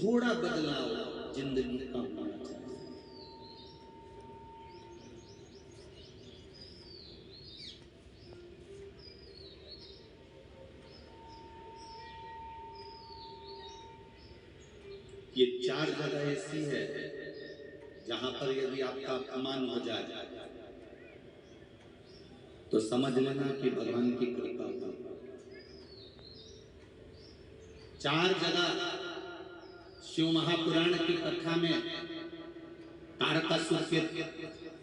थोड़ा बदलाव जिंदगी का होना चाहिए। ये 4 जगह ऐसी है जहां पर यदि आपका अपमान हो जाए तो समझ लेना कि भगवान की कृपा हुई। 4 जगह शिव महापुराण की कथा में तारकासुर के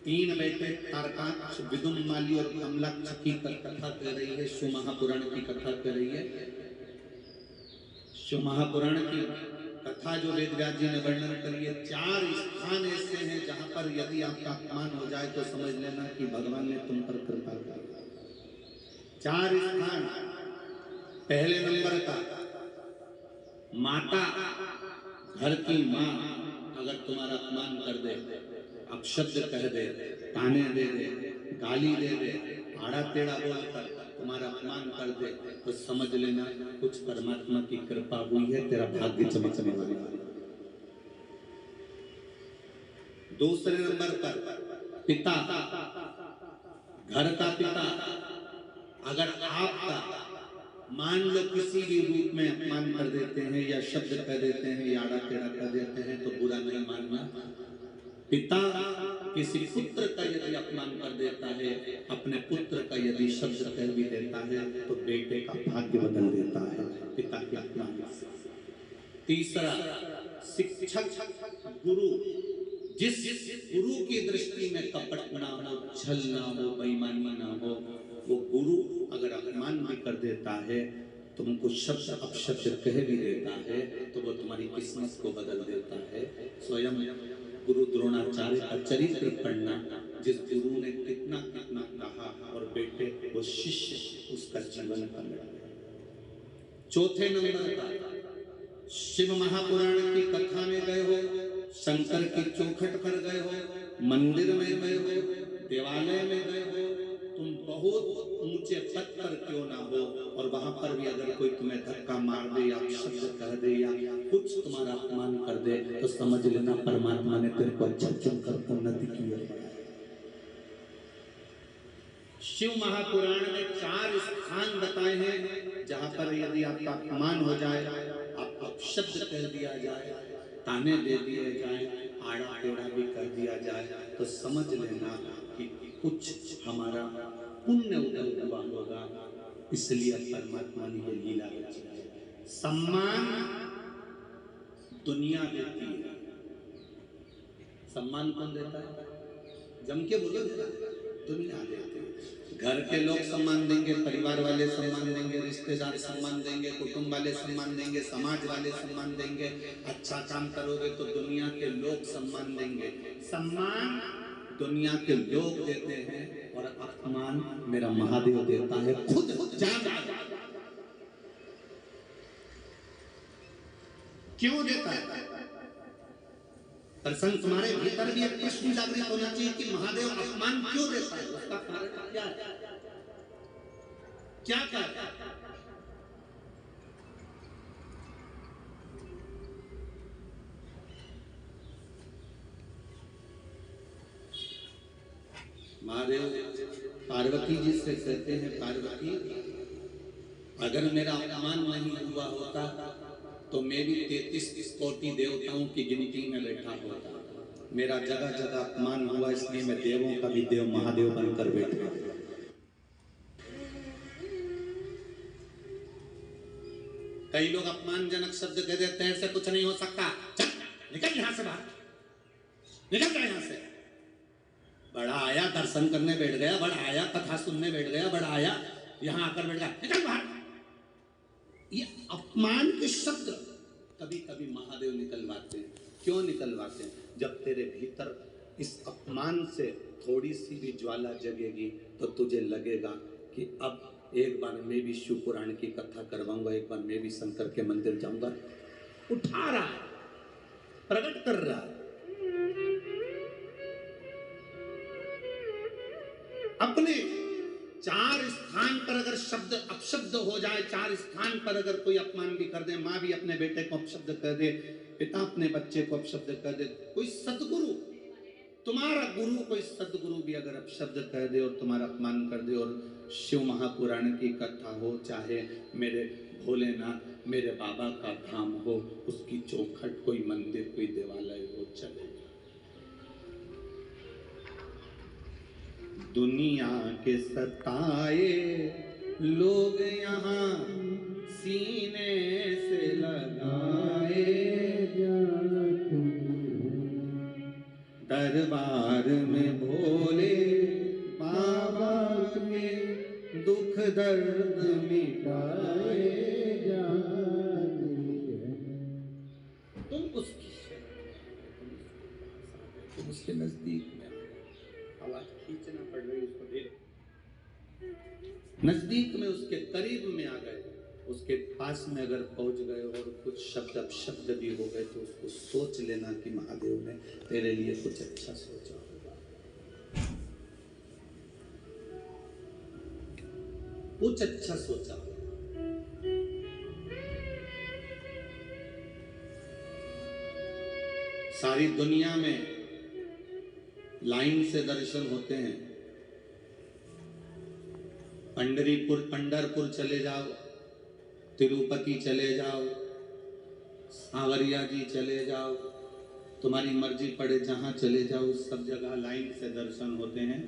3 बेटे तारकाक्ष, विदुम्माली और कमलाक्ष की कथा कह रही है। शिव महापुराण की कथा कह रही है। शिव महापुराण की कथा जो वेदव्यास जी ने वर्णन करी है, 4 स्थान ऐसे हैं जहां पर यदि आपका अपमान हो जाए तो समझ लेना कि भगवान ने तुम पर कृपा की। 4 स्थान। पहले नंबर का, माता, घर की माँ अगर तुम्हारा अपमान कर दे, अपशब्द कह दे, ताने दे दे, गाली दे दे, आड़ा टेढ़ा बोलकर तुम्हारा अपमान कर दे तो समझ लेना कुछ परमात्मा की कृपा हुई है, तेरा भाग्य चमकने वाला है। दूसरे नंबर पर पिता, घर का पिता अगर आपका मान लो किसी भी रूप में अपमान कर देते हैं या शब्द कह देते हैं या आड़ा टेढ़ा कर देते हैं तो बुरा नहीं मानना। पिता किसी पुत्र का यदि अपमान कर देता है, अपने पुत्र का यदि शब्द कह भी देता है तो बेटे का भाग्य बदल देता है पिता के अपमान से। तीसरा, शिक्षक, गुरु, जिस गुरु की दृष्टि में कपट ना हो, छल ना हो, बेईमानी ना हो, वो गुरु अगर अपमान भी कर देता है, तुमको शब्द अपशब्द कह भी देता है तो वो तुम्हारी किस्मत को बदल देता है। स्वयं गुरु द्रोणाचार्य का चरित्र पढ़ना, जिस गुरु ने कितना कितना कहा और बेटे वो शिष्य उसका जीवन का लड़ा। चौथे नंबर का, शिव महापुराण की कथा में गए हो, शंकर की चौखट पर गए हो, मंदिर में गए हो, देवालय में गए हो, तुम बहुत ऊंचे पद पर क्यों ना हो और वहां पर भी अगर कोई तुम्हें धक्का मार दे या शब्द कह दे या कुछ तुम्हारा अपमान कर दे तो समझ लेना परमात्मा ने तेरे को अच्छा चुनकर उन्नति की है। शिव महापुराण में 4 स्थान बताए हैं जहां पर यदि आपका अपमान हो जाए, आप अपशब्द कह दिया जाए, ताने दे दिए जाए, आड़ा टेढ़ा भी कर दिया जाए तो समझ लेना कि कुछ हमारा पुण्य उदय हुआ होगा, इसलिए परमात्मा ने ये लीला रची है। सम्मान दुनिया देती है। सम्मान कौन देता है? जम के बोलो, दुनिया देती है। घर के लोग सम्मान देंगे, परिवार वाले सम्मान देंगे, रिश्तेदार सम्मान देंगे, कुटुंब वाले सम्मान देंगे, समाज वाले सम्मान देंगे। अच्छा काम करोगे तो दुनिया के लोग सम्मान देंगे। सम्मान दुनिया के लोग देते हैं और अपमान मेरा महादेव देता है, खुद जान। क्यों देता है? प्रसंग तुम्हारे भीतर भी एक प्रश्न जागृत होना चाहिए कि महादेव अपमान क्यों देता है, उसका कारण क्या है? क्या कारण? महादेव पार्वती जी से कहते हैं, पार्वती अगर मेरा अपमान नहीं हुआ होता तो मैं भी 33 कोटि देवताओं की गिनती में बैठा होता। मेरा जगह जगह अपमान हुआ इसलिए मैं देवों का भी देव महादेव बनकर बैठा। कई लोग अपमानजनक शब्द कह देते हैं, ऐसे कुछ नहीं हो सकता, चल निकल यहां से बाहर, निकल जा यहां से। बड़ा आया दर्शन करने बैठ गया, बड़ा आया कथा सुनने बैठ गया, बड़ा आया यहां आकर बैठ गया, निकल बाहर। ये अपमान के शब्द कभी कभी महादेव निकलवाते हैं। क्यों निकलवाते हैं? जब तेरे भीतर इस अपमान से थोड़ी सी भी ज्वाला जगेगी तो तुझे लगेगा कि अब एक बार मैं भी शिव पुराण की कथा करवाऊंगा, एक बार मैं भी शंकर के मंदिर जाऊंगा। उठा रहा है, प्रकट कर रहा है। अपने 4 स्थान पर अगर शब्द अपशब्द हो जाए, 4 स्थान पर अगर कोई अपमान भी कर दे, माँ भी अपने बेटे को अपशब्द कर दे, पिता अपने बच्चे को अपशब्द कर दे, कोई सदगुरु, तुम्हारा गुरु कोई सदगुरु भी अगर अपशब्द कर दे और तुम्हारा अपमान कर दे, और शिव महापुराण की कथा हो, चाहे मेरे भोलेनाथ मेरे बाबा का धाम हो, उसकी चौखट कोई मंदिर कोई देवालय हो, चलेगा। दुनिया के सताए लोग यहाँ सीने से लगाए, दरबार में भोले बाबा के दुख दर्द मिटाए जाते हैं। तुम उसकी तुम उसके नजदीक में, आवाज खींचना पड़ रही उसको, देख नजदीक में उसके करीब में आ गए, उसके पास में अगर पहुंच गए और कुछ शब्द अपशब्द भी हो गए तो उसको सोच लेना कि महादेव ने तेरे लिए कुछ अच्छा सोचा होगा, कुछ अच्छा सोचा होगा। सारी दुनिया में लाइन से दर्शन होते हैं, पंढरपुर चले जाओ, तिरुपति चले जाओ, सांवरिया जी चले जाओ, तुम्हारी मर्जी पड़े जहां चले जाओ, सब जगह लाइन से दर्शन होते हैं,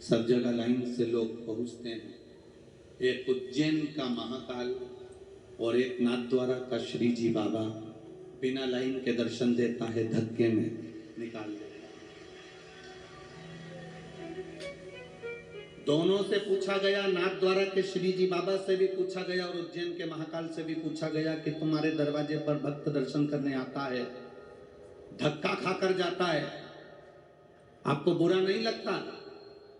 सब जगह लाइन से लोग पहुंचते हैं। एक उज्जैन का महाकाल और एक नाथद्वारा का श्री जी बाबा बिना लाइन के दर्शन देता है, धक्के में निकाल देता है। दोनों से पूछा गया, नाथद्वारा के श्री जी बाबा से भी पूछा गया और उज्जैन के महाकाल से भी पूछा गया कि तुम्हारे दरवाजे पर भक्त दर्शन करने आता है, धक्का खाकर जाता है, आपको बुरा नहीं लगता?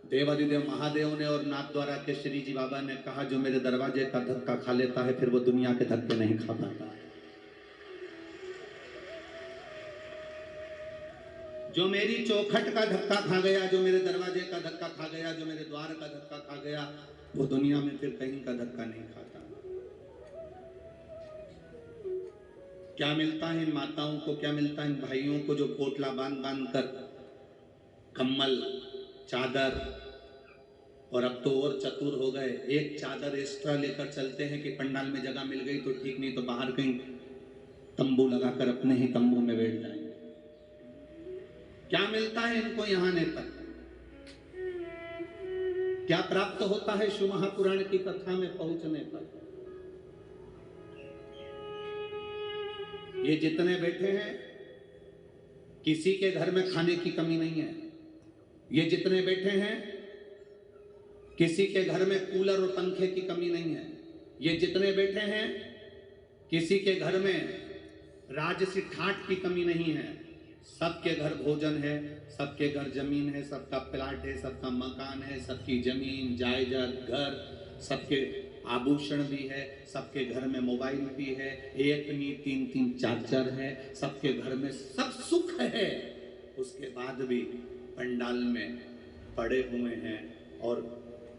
देवादिदेव महादेव ने और नाथद्वारा के श्री जी बाबा ने कहा, जो मेरे दरवाजे का धक्का खा लेता है फिर वो दुनिया के धक्के नहीं खा पाता। जो मेरी चौखट का धक्का खा गया, जो मेरे दरवाजे का धक्का खा गया, जो मेरे द्वार का धक्का खा गया, वो दुनिया में फिर कहीं का धक्का नहीं खाता। क्या मिलता है इन माताओं को, क्या मिलता है इन भाइयों को जो पोटला बांध बांध कर कम्बल, चादर, और अब तो और चतुर हो गए, एक चादर एक्स्ट्रा लेकर चलते हैं कि पंडाल में जगह मिल गई तो ठीक, नहीं तो बाहर कहीं तंबू लगाकर अपने ही तंबू में बैठ जाएंगे। क्या मिलता है इनको यहाँ आने पर, क्या प्राप्त होता है शिव महापुराण की कथा में पहुंचने पर? ये जितने बैठे हैं किसी के घर में खाने की कमी नहीं है, ये जितने बैठे हैं किसी के घर में कूलर और पंखे की कमी नहीं है, ये जितने बैठे हैं किसी के घर में राजसी ठाट की कमी नहीं है। सबके घर भोजन है, सबके घर जमीन है, सबका प्लाट है, सबका मकान है, सबकी जमीन जायदाद घर, सबके आभूषण भी है, सबके घर में मोबाइल भी है, एक नहीं तीन तीन चार चार है, सबके घर में सब सुख है। उसके बाद भी पंडाल में पड़े हुए हैं और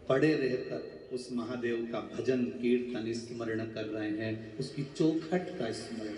पड़े रहकर उस महादेव का भजन कीर्तन स्मरण कर रहे हैं, उसकी चौखट का स्मरण।